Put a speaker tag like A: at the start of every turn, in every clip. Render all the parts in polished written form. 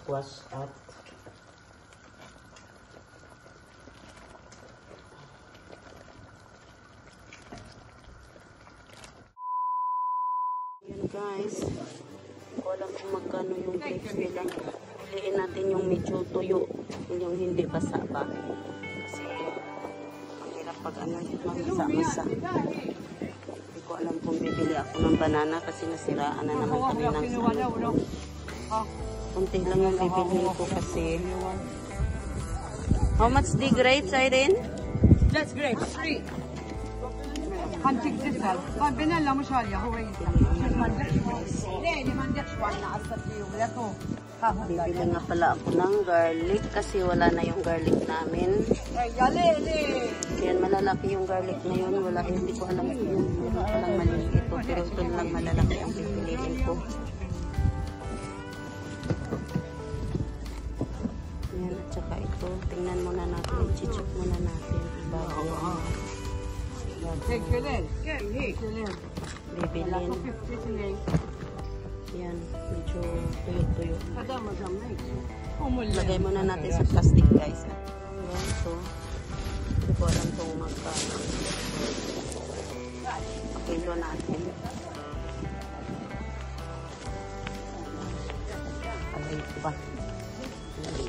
A: squash at yan guys. Hindi ko alam kung magkano yung grapes nila. Piliin natin yung medyo tuyo. Yung hindi basa ba. Kasi ang hirap pag mamisa-misa. Hindi ko alam kung bibili ako ng banana kasi nasiraan na naman kami ng kunti lang yung bibili ko kasi. How much the grapes, Irene?
B: That's grapes, 3. هنتك تسأل طيب بنلا مش هاليا هو يسأل ما عندكش ليه ما عندكش وانا عصبتي ولكو ها هو
A: Bibili nga pala ako ng garlic kasi wala na yung garlic namin.
B: يا ليه
A: Yan, malalaki yung garlic na yun. Wala, hindi ko alam kung yung palang maliit ito. Pero ito lang malalaki ang pipiliin ko. Yan, at saka ito. Tingnan muna natin. Chichok muna natin. Bago yan.
B: هيك كلام كم هيك كلام
A: Bibilin.
B: 50 جنيه
A: Yan, medyo tuyo-tuyo.
B: هذا ما جمعك هم
A: Lagay muna natin sa plastic guys. Yan, ito. Hindi ko alam kung magkano. Pakilo natin. Alay ko ba?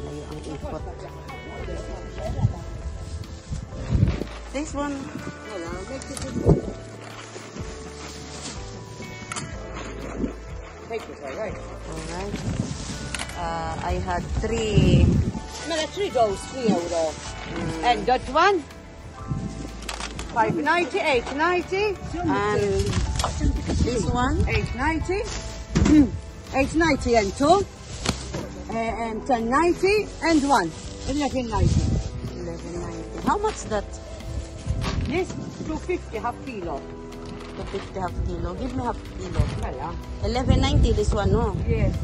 A: Layo ang ikot. This one. Alright. I had 3.
B: مالا 3 goes 3 euro and that one 5.90 8.90
A: And this one.
B: 8.90 8.90 and 2 and 10.90 and 1 11.90
A: 11.90. How much that?
B: this 250 half kilo
A: 250 half kilo. Give me half kilo.
B: مالا
A: 11.90 this one, no?
B: yes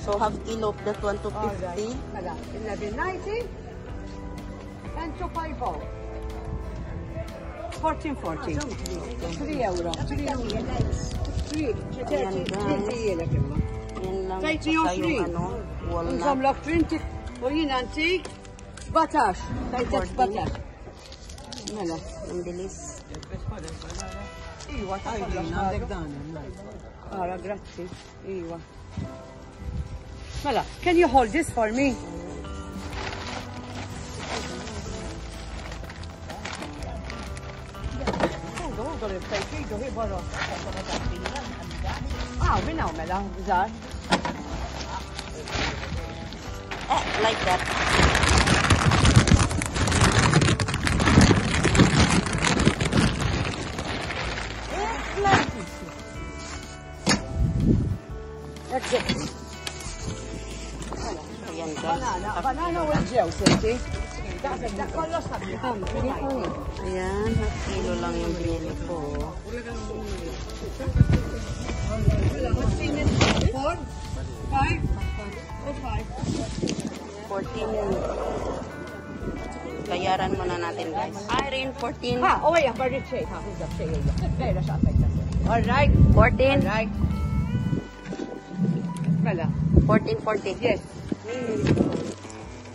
A: So half kilo of that one, 250.
B: مالا 11.90 and 250 14.40 3 euro 3 euro 3
A: Ayan, guys. Yan lang.
B: Take
A: Tsaka
B: your
A: yung
B: three.
A: ano, walnut.
B: نظام لك 20 وين انتي بطاش تايتك بطاش مالا
A: Ang bilis.
B: ايوه عندك اه grazie ايوه مالا can you hold this for me بنا ومالا زار
A: Like that.
B: That's it.
A: Ayan guys.
B: Banana والجو ستي. ده كله صبي.
A: Ayan, half kilo lang yung binili ko.
B: 4 5
A: 14. Bayaran muna natin guys. Irene, 14.
B: ها هو يا بريت شيء ها هو شيء غير شاطر. All right.
A: 14.
B: All right. ملا
A: 14.40.
B: yes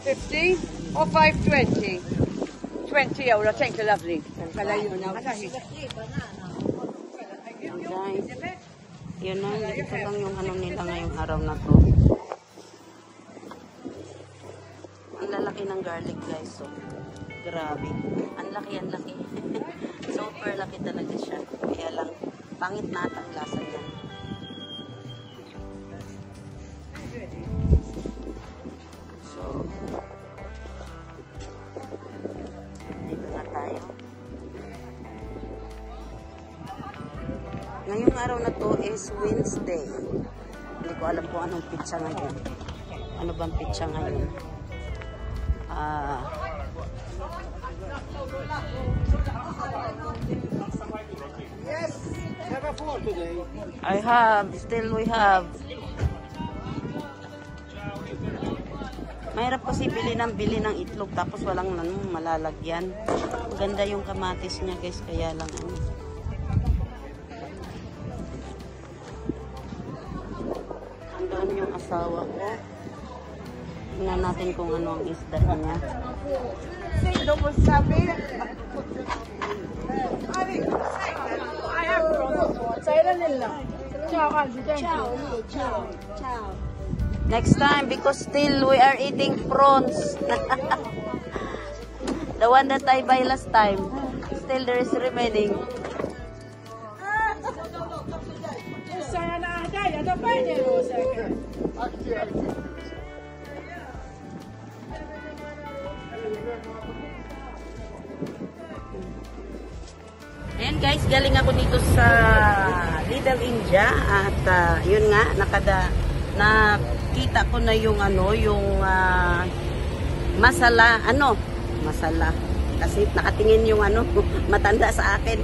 B: 50 or 5.20 20 euro thank you lovely ملا you now
A: Guys, yun na, ito lang yung ano nila ngayong araw na to. Ang lalaki ng garlic guys, so grabe. Ang laki. Super laki talaga siya. Kaya lang, pangit na ang lasa niya. So, dito na tayo. Ngayong araw na to is Wednesday. Hindi ko alam kung anong pitsa ngayon. Ano bang pitsa ngayon?
B: yes have a 4 today
A: I have. Still we have. Mahirap kasi bili ng itlog tapos walang malalagyan. Maganda yung kamatis niya guys, kaya lang ano. Andun yung asawa ko. Tingnan natin kung ano ang isda niya. Next time, because still we are eating prawns. The one that I buy last time. Still there is remaining. Ayan guys, galing ako dito sa Little India at yun nga, nakita ko na yung masala, masala. Kasi nakatingin yung matanda sa akin.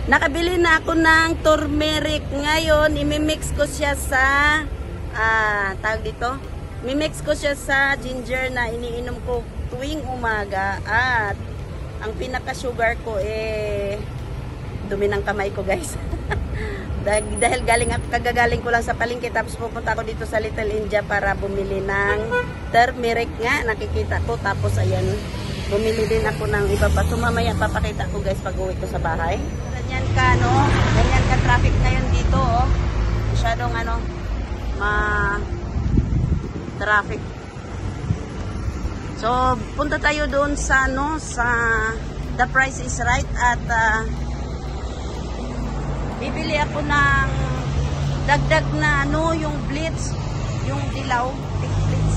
A: Nakabili na ako ng turmeric. Ngayon, imimix ko siya sa, tawag dito, imimix ko siya sa ginger na iniinom ko tuwing umaga. At ang pinaka-sugar ko dumi ng kamay ko guys. dahil kagagaling ko lang sa palengke tapos pupunta ako dito sa Little India para bumili ng turmeric nga, nakikita ko. Tapos ayan, bumili din ako ng iba pa. So mamaya papakita ko guys pag uwi ko sa bahay. Ganyan ka traffic ngayon dito masyadong traffic. So punta tayo doon sa sa The Price is Right at bibili ako ng dagdag na yung blitz, yung dilaw, thick blitz.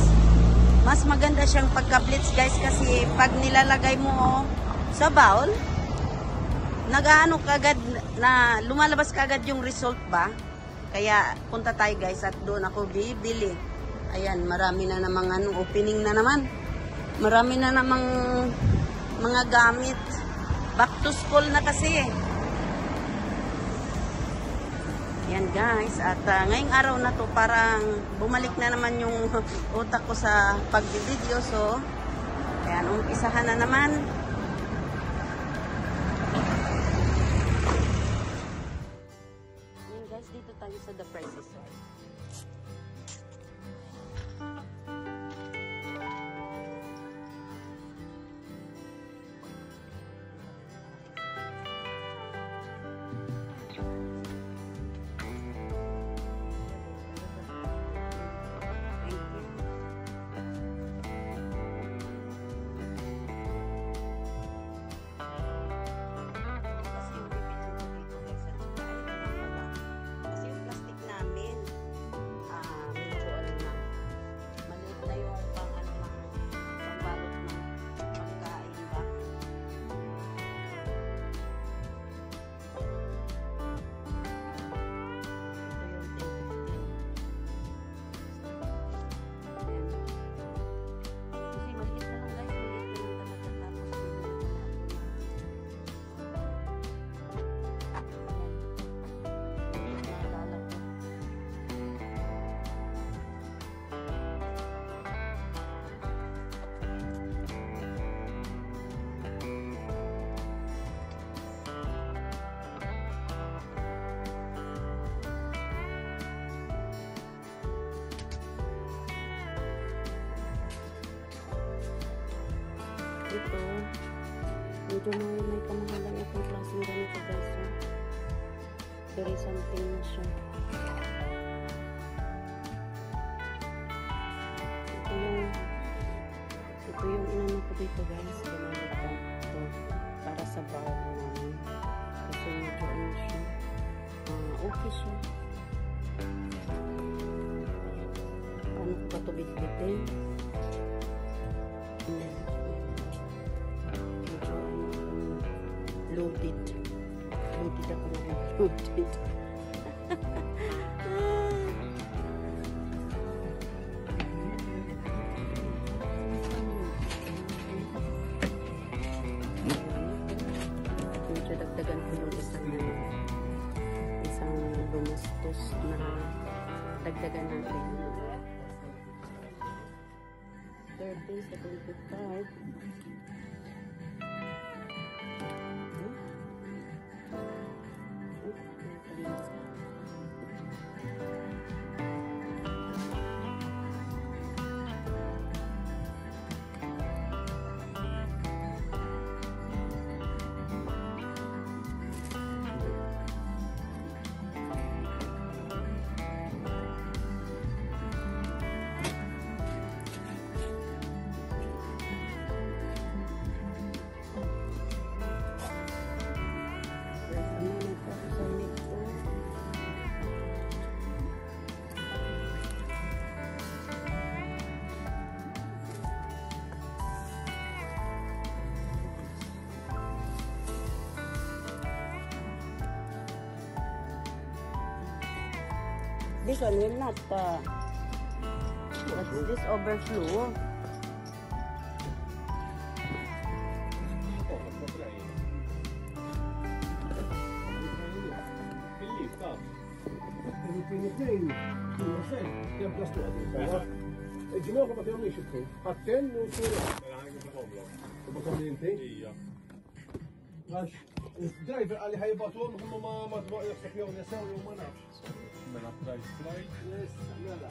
A: Mas maganda siyang pagka-blitz guys kasi pag nilalagay mo sa bowl, kagad na lumalabas kagad yung result ba. Kaya punta tayo guys at doon ako bibili. Ayan, marami na namang opening na naman. Marami na namang mga gamit. Back to school na kasi Yan guys, at ngayong araw na to parang bumalik na naman yung utak ko sa pag-video. So, ayan, umpisahan na naman. Yan guys, dito tayo sa The Price is Right. Ito, medyo may kamahalan itong klaseng ganito guys. Very something na siya. Ito yung inano ko dito guys. Ginamit ko ito para sa bowl namin. Kasi medyo ano siya. Okay siya. Paano ko pa ito bitbitin? Loaded. Loaded ako na loaded. Medyo dagdagan ko yung isang lumustos na dagdagan natin. 30 sa 25. This one will not. What is this overflow?
C: الجماعة ما كانوا يشوفوا حاطين وصورة ما كانوا ينتهي الدرايفر قال لي هيبطلوا هم ما تبغوا يحسب يوم يساوي وما نعرفش لا لا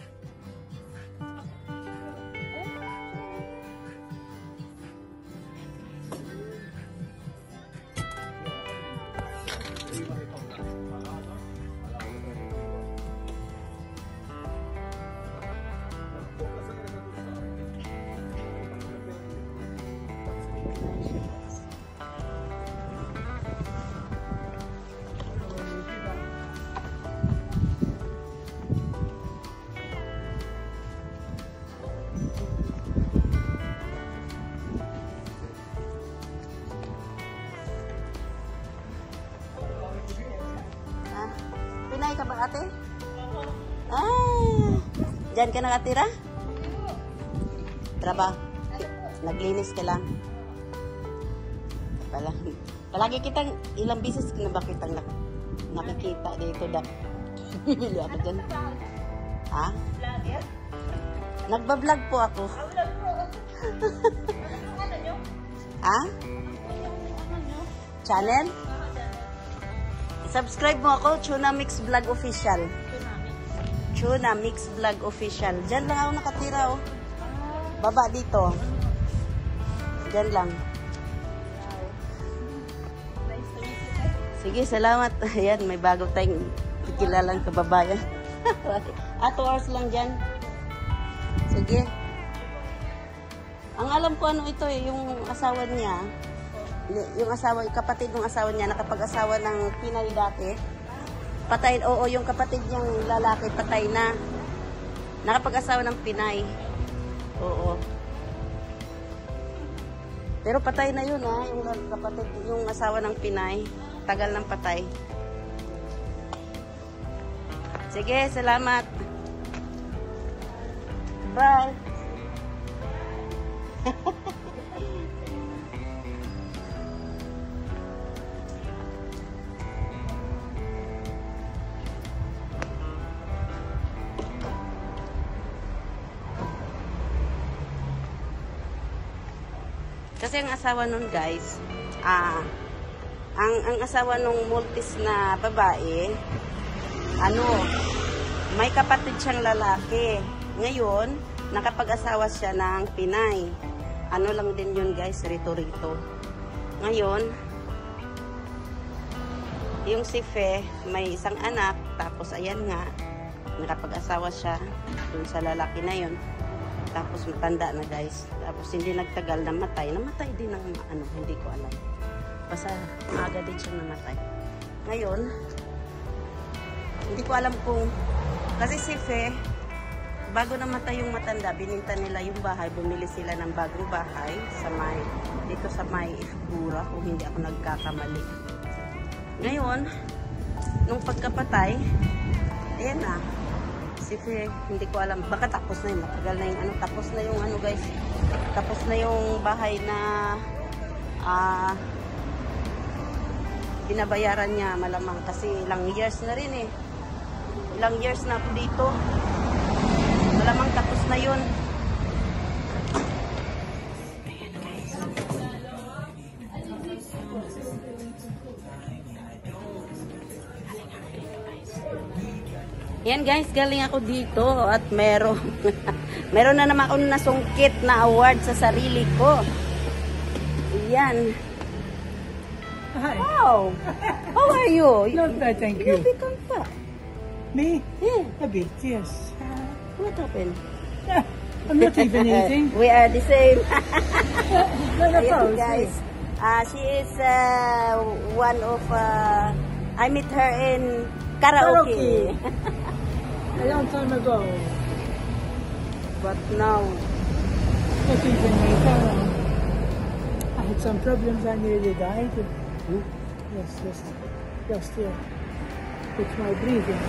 A: Pinay ka ba ate? Ah, dyan ka nakatira? Traba, naglinis ka lang. Palagi kitang, ilang bisis na ba kitang nakikita dito da? Bili ako dyan. Ha? Nagbablog po ako. Ha? Channel? Subscribe mo ako, Tuna Mix Vlog Official. Tuna Mix Vlog Official. Diyan lang ako nakatira, oh. Baba dito. Diyan lang. Sige, salamat. Ayan, may bago tayong kilalang kababayan. 2 hours lang dyan. Sige. Ang alam ko ano ito eh, yung asawa niya, yung asawa, kapatid ng asawa niya, nakapag-asawa ng Pinay dati. Patay, oo, yung kapatid niyang lalaki, patay na. Nakapag-asawa ng Pinay. Oo. Pero patay na yun, ha, yung kapatid, yung asawa ng Pinay. Tagal ng patay. Sige, salamat. Bye. Kasi ang asawa nun guys, ang asawa nung multis na babae, may kapatid siyang lalaki. Ngayon, nakapag-asawa siya ng Pinay. Ano lang din yun guys, rito-rito. Ngayon, yung si Fe, may isang anak, tapos ayan nga, nakapag-asawa siya dun sa lalaki na yun. Tapos matanda na guys. Tapos hindi nagtagal namatay. Namatay din ng hindi ko alam. Basta maaga din siya namatay. Ngayon, hindi ko alam kung, kasi si Fe, bago namatay yung matanda, bininta nila yung bahay, bumili sila ng bagong bahay sa dito sa may Ifgura, kung hindi ako nagkakamali. Ngayon, nung pagkapatay, ayan na, si Fe, hindi ko alam, baka tapos na yun, matagal na yung tapos na yung guys, tapos na yung bahay na binabayaran niya malamang kasi ilang years na rin eh. Ilang years na ako dito. Malamang tapos na yun. Yan guys, galing ako dito at meron na naman ako nasungkit na award sa sarili ko. Yan.
B: Hi.
A: Wow. How are you?
B: Not bad, thank
A: You
B: you.
A: become fat.
B: Me?
A: Yeah.
B: A bit, yes.
A: What happened?
B: I'm not even eating.
A: We are the same.
B: Ayan,
A: guys. She is one of I met her in karaoke.
B: A long time ago.
A: But now,
B: Not even later. I had some problems, I nearly died. Yes, last year. With my breathing.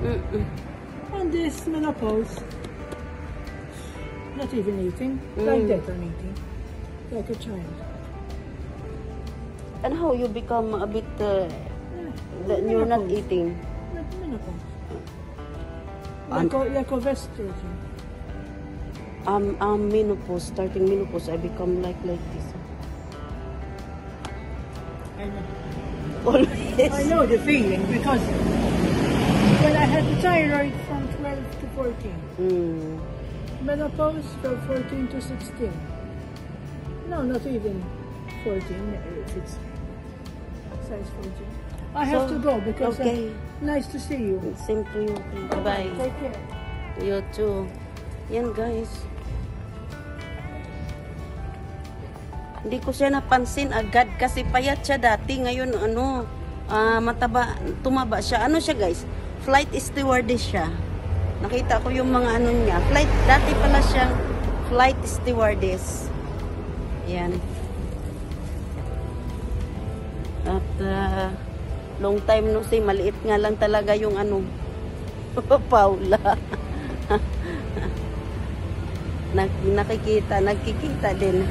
D: And this menopause, not even eating, like that I'm eating, like a child.
A: And how you become a bit that you're not eating?
D: Like menopause.
A: And-
D: Like a estrogen.
A: Menopause, starting menopause, I become like this.
D: I know.
A: Always.
D: I know the feeling because when I had the thyroid from 12 to 14, menopause from 14 to 16. No, not even 14, if it's size 14. I have to go because nice to see you.
A: Same to you. Bye-bye.
D: Take care.
A: You too. Yan guys. Hindi ko siya napansin agad kasi payat siya dati. Ngayon mataba, tumaba siya. Ano siya guys? Flight stewardess siya. Nakita ko yung mga ano niya. Dati pala siyang flight stewardess. Yan. At long time no see, maliit nga lang talaga yung Paula. Nagkikita din.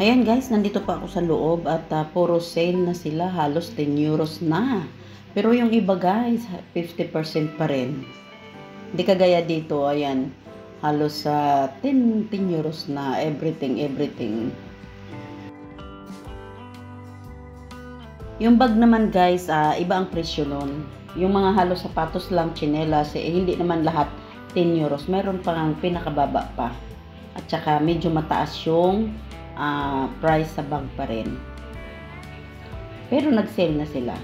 A: Ayan guys, nandito pa ako sa loob at puro sale na sila, halos 10 euros na. Pero yung iba guys, 50% pa rin. Hindi kagaya dito, ayan, halos 10 euros na, everything. Yung bag naman guys, iba ang presyo nun. Yung mga halos sapatos lang, tsinelas, hindi naman lahat 10 euros. Meron pang pinakababa pa. At saka medyo mataas yung price sa bag pa rin. Pero nag-sale na sila.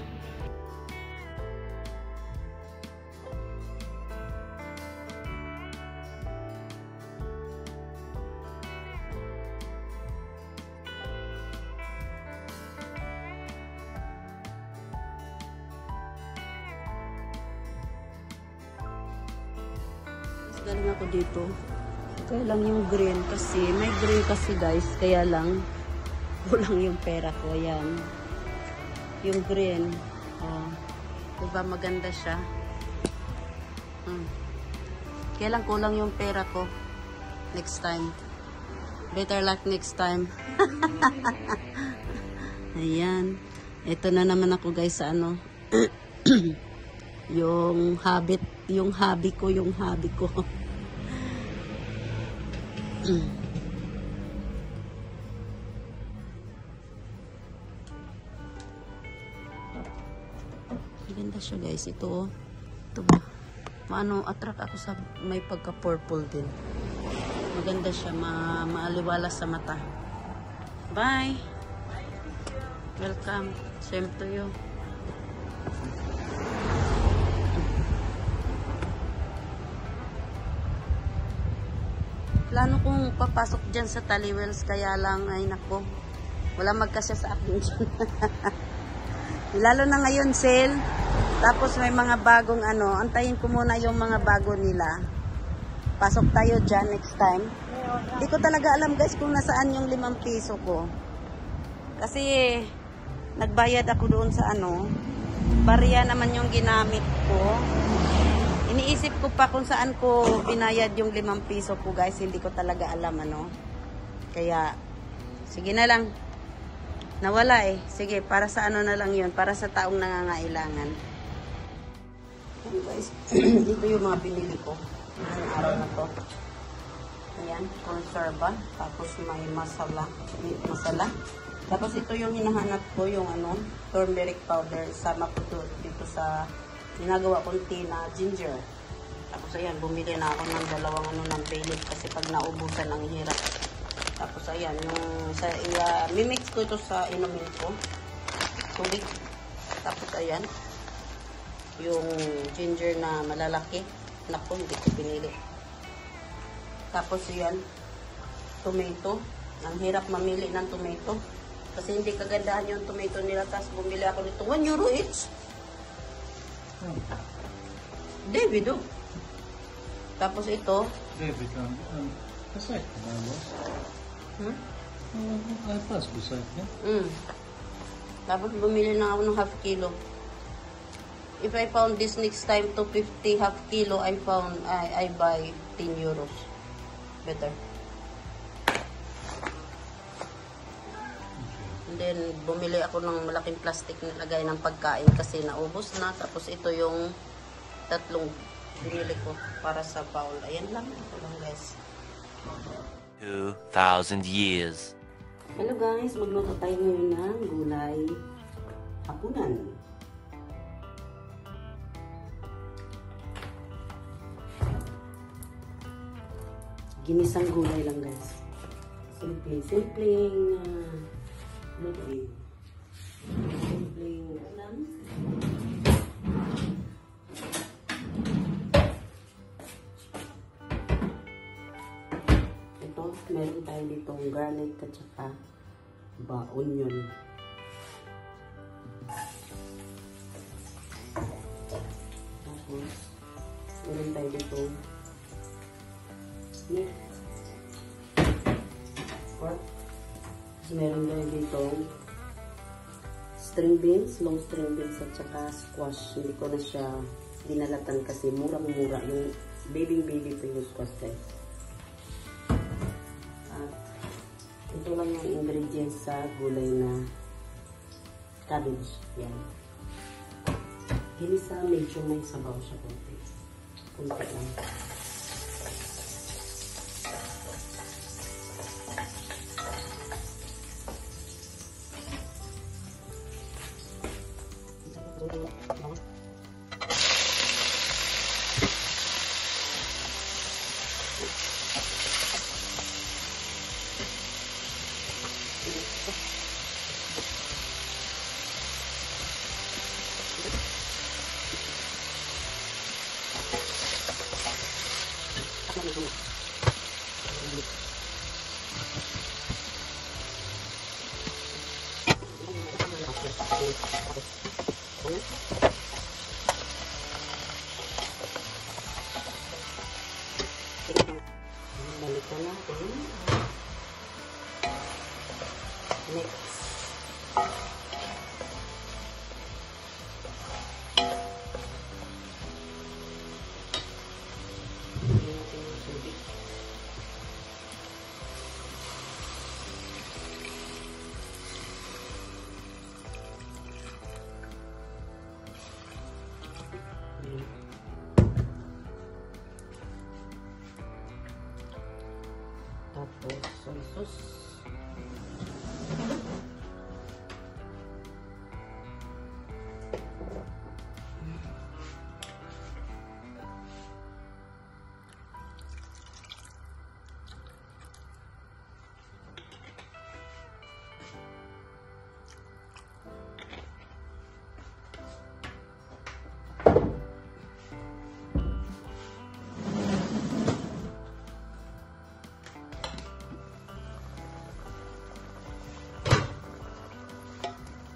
A: Galing ako dito. Kaya lang yung green kasi, may green kasi guys, kaya lang kulang yung pera ko. Ayan. Yung green. Diba maganda siya? Kaya lang kulang yung pera ko. Next time. Better luck next time. Ayan. Ito na naman ako guys sa yung hobby ko. Maganda siya guys. Ito ba? Attract ako sa may pagka-purple din. Maganda siya. Maaliwalas sa mata. Bye! Welcome. Same to you. Plano kong papasok dyan sa Taliwells, kaya lang, ay nako, wala magkasya sa akin dyan. Lalo na ngayon sale, tapos may mga bagong antayin ko muna yung mga bago nila. Pasok tayo dyan next time. Hindi ko talaga alam guys kung nasaan yung 5 piso ko. Kasi nagbayad ako doon sa barya naman yung ginamit ko. Iniisip ko pa kung saan ko binayad yung 5 piso ko guys. Hindi ko talaga alam Kaya, sige na lang. Nawala Sige, para sa na lang yun. Para sa taong nangangailangan. Ayan guys. Dito yung mga binili ko. Ngayong araw na to. Ayan, conserva. Tapos may masala. Tapos ito yung hinahanap ko, yung turmeric powder. Sama ko dito sa ginagawa kong tea na ginger. Tapos ayan, bumili na ako ng 2 ng bay leaf kasi pag naubusan ang hirap. Tapos ayan, mimix ko ito sa inumin ko. Tubig. Tapos ayan, yung ginger na malalaki. Naku, hindi ko pinili. Tapos ayan, tomato. Ang hirap mamili ng tomato. Kasi hindi kagandahan yung tomato nila. Tapos bumili ako nito. 1 euro each. David, Tapos ito.
C: David, kasay. I passed beside him.
A: Tapos bumili na ako ng half kilo. If I found this next time 250 half kilo, I buy 10 euros. Better. And then, bumili ako ng malaking plastic na lagay ng pagkain kasi naubos na. Tapos ito yung tatlong binili ko para sa Paul. Ayan lang. Ito lang guys.
E: 2,000 years.
A: Hello guys, magluto tayo ngayon ng gulay hapunan. Ginisang gulay lang guys. Simpleng lutuin. Simpleng ulam. Ito, meron tayo ditong garlic at saka onion. Tapos, meron tayo ditong meat. Pork. Tapos, meron tayo ditong string beans, long string beans at saka squash. Hindi ko na siya dinalatan kasi murang-mura. Yung baby pa yung squash guys. Ito lang yung ingredients sa gulay na cabbage. Yan. Ginisa, medyo may sabaw siya konti. Konti lang. Balikan natin. Next. Tapos soy sauce.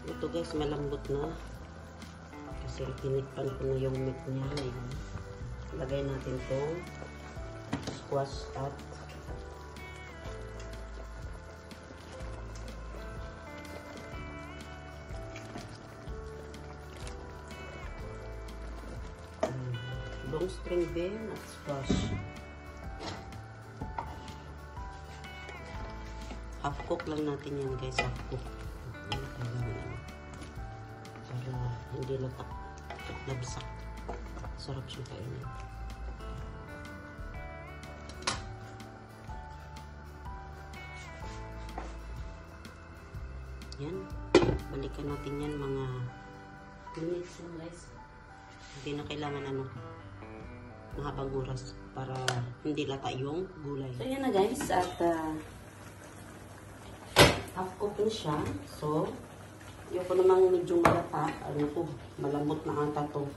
A: Ito guys, malambot na. Kasi tinikpan ko na yung meat niya. Ayan. Lagay natin itong squash at long string bean at squash. Half cook lang natin yan guys. Half cook. Para hindi labsak. Sarap siya kainin. Yan. Balikan natin yan mga minutes guys. Hindi na kailangan mahabang oras para hindi lata yung gulay. So yan na guys. At half cook na siya. So yung ko namang medyo malata, ano po, malambot na ata to.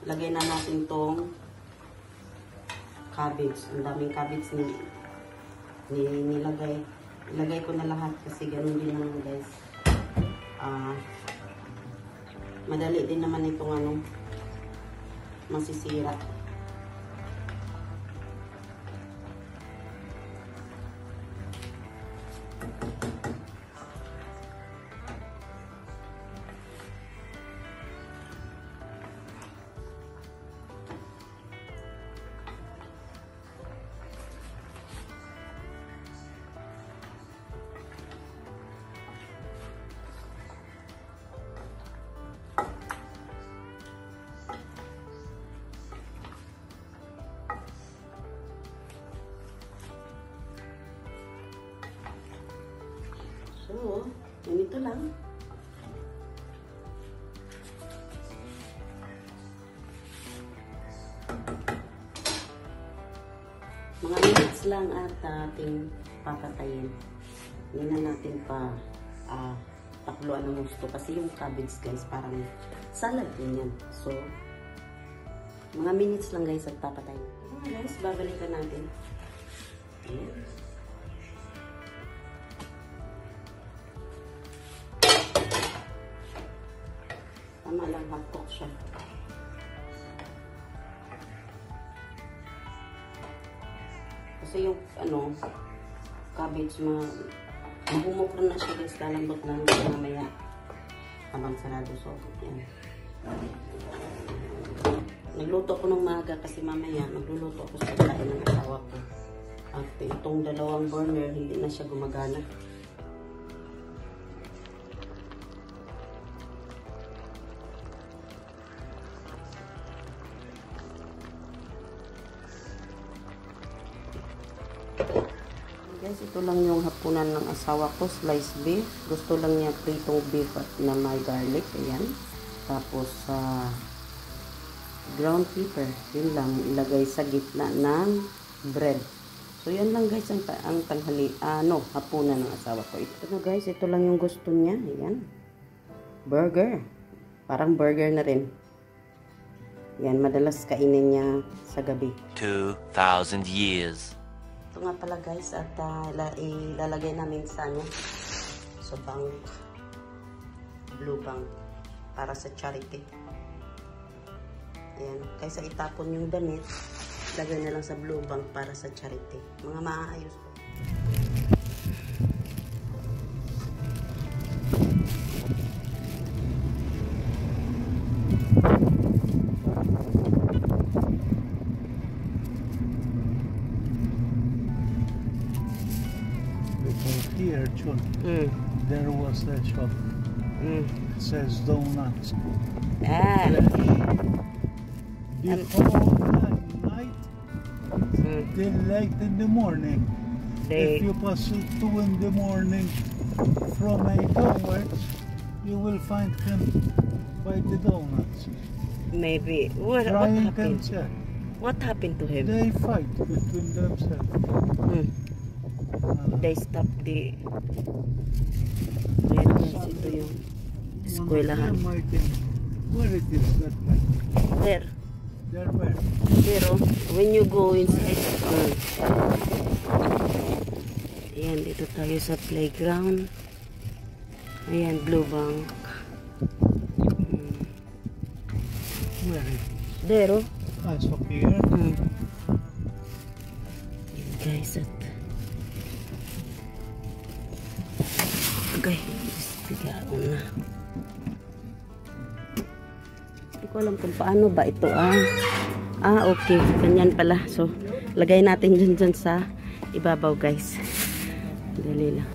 A: Lagay na natin tong cabbage. Ang daming cabbage nilagay. Ilagay ko na lahat kasi ganun din naman guys. Madali din naman itong masisira. So, ganito lang. Mga minutes lang at ating papatayin. Hindi na natin pa takluan ng gusto. Kasi yung cabbage guys, parang salad din yan. So, mga minutes lang guys at papatayin. Guys, babalikan natin. Ayan. Tama lang, half-cook siya. Kasi yung, cabbage, mahumok na siya guys, lalambot lang mamaya habang sarado. So, yan. Nagluto ko ng maga kasi mamaya nagluluto ako sa kain ng asawa ko. At itong dalawang burner, hindi na siya gumagana. Guys, ito lang yung hapunan ng asawa ko, sliced beef. Gusto lang niya pritong beef at na may garlic. Ayan. Tapos, ground pepper. Yun lang, ilagay sa gitna ng bread. So, yan lang guys, ang tanghali, hapunan ng asawa ko. Ito na guys, ito lang yung gusto niya. Ayan. Burger. Parang burger na rin. Yan, madalas kainin niya sa gabi.
E: 2,000 years.
A: Ito nga pala guys, at ilalagay namin sa bank, blue bank, para sa charity. Ayan, kaysa itapon yung damit, lagay na lang sa blue bank para sa charity. Mga maayos po.
F: Here, Chun, there was that shop. It says donuts. Before night, till late in the morning. If you pass it 2 in the morning from 8 onwards, you will find him by the donuts.
A: Maybe. What happened? What happened to him?
F: They fight between themselves.
A: They stop the... Ayan guys, ito yung eskwelahan.
F: Where it is that place?
A: There.
F: There where?
A: Pero, when you go inside school, ayan, dito tayo sa playground. Ayan, blue bank.
F: Where it is?
A: There, oh.
F: So here?
A: Ayan guys, at okay, bigyan na. Hindi ko alam kung paano ba ito. Okay. Ganyan pala. So, lagay natin dyan sa ibabaw guys. Dali lang.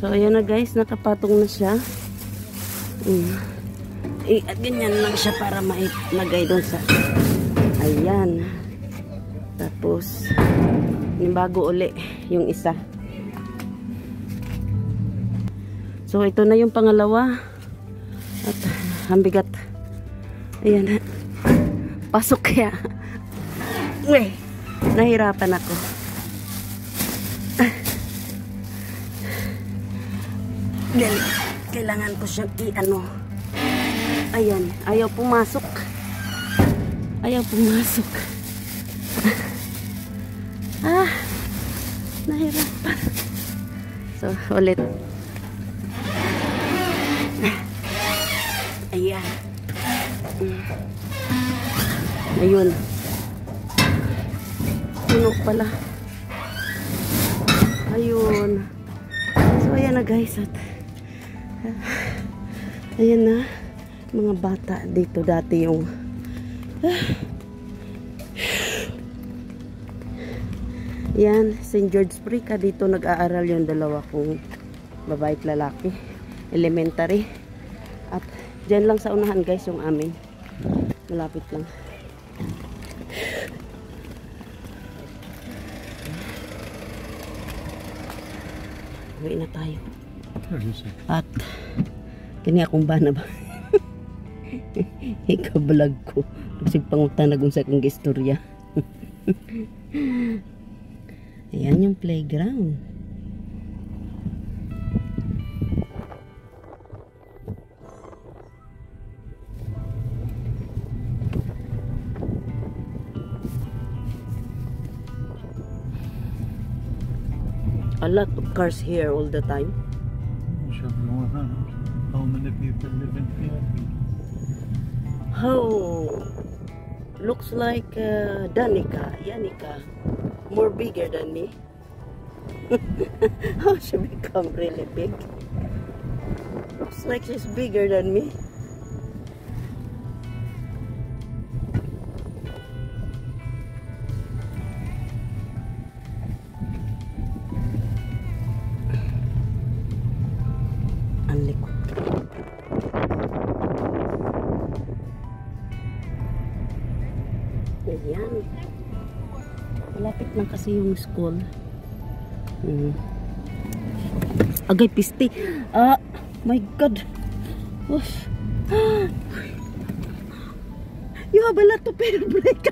A: So, ayan na guys. Nakapatong na siya. Ganyan lang siya para mailagay doon sa... Ayan. Tapos, yung bago uli yung isa. So, ito na yung pangalawa. At, ang bigat. Ayan. Pasok kaya. Uy, nahirapan ako. Kailangan ko siyang Ayan, ayaw pumasok. Ayaw pumasok. Nahirapan. So, ulit. Ayan. Ayun. Puno pala. Ayun. So, ayan na guys. At, ayan na. Mga bata dito dati yung yan, St. George Prica. Dito nag-aaral yung dalawa kong babae at lalaki. Elementary. At dyan lang sa unahan guys yung amin. Malapit lang. Uwi na tayo. At kini akong bana ba? Ika-vlog ko. Nagsipangutang nagunsa kong istorya. Ayan yung playground. A lot of cars here all the time.
F: How many people live in here?
A: Oh, looks like Danica, Yanika, more bigger than me. How she become really big? Looks like she's bigger than me. Ang likod. Ayan. Malapit lang kasi yung school. Agay piste. Ah, my God. Oof. You have a lot of air brake.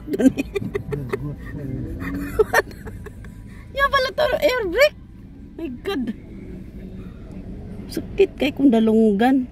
A: You have a lot of air brake. My God. Sakit kay kung dalunggan.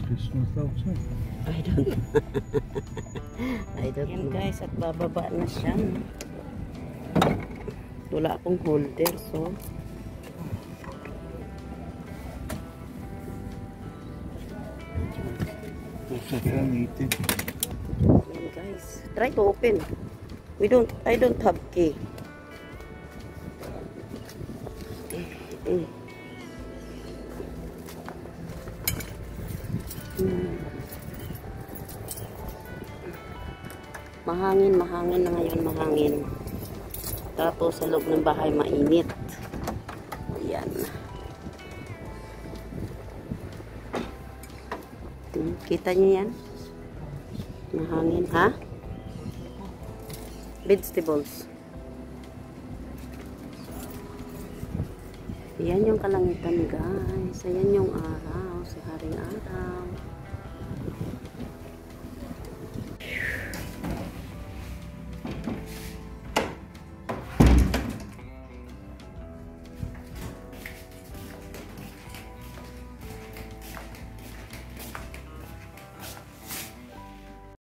F: Christmas outside.
A: I don't know. Guys, at bababa na siya. Wala akong holder, so
F: Ayan
A: guys, try to open. I don't have key. Mahangin na ngayon, mahangin. Tapos sa loob ng bahay mainit. Ayan. Kita niyo yan? Mahangin, ha? Vegetables. Ayan yung kalangitan, guys. Ayan yung araw, si haring araw.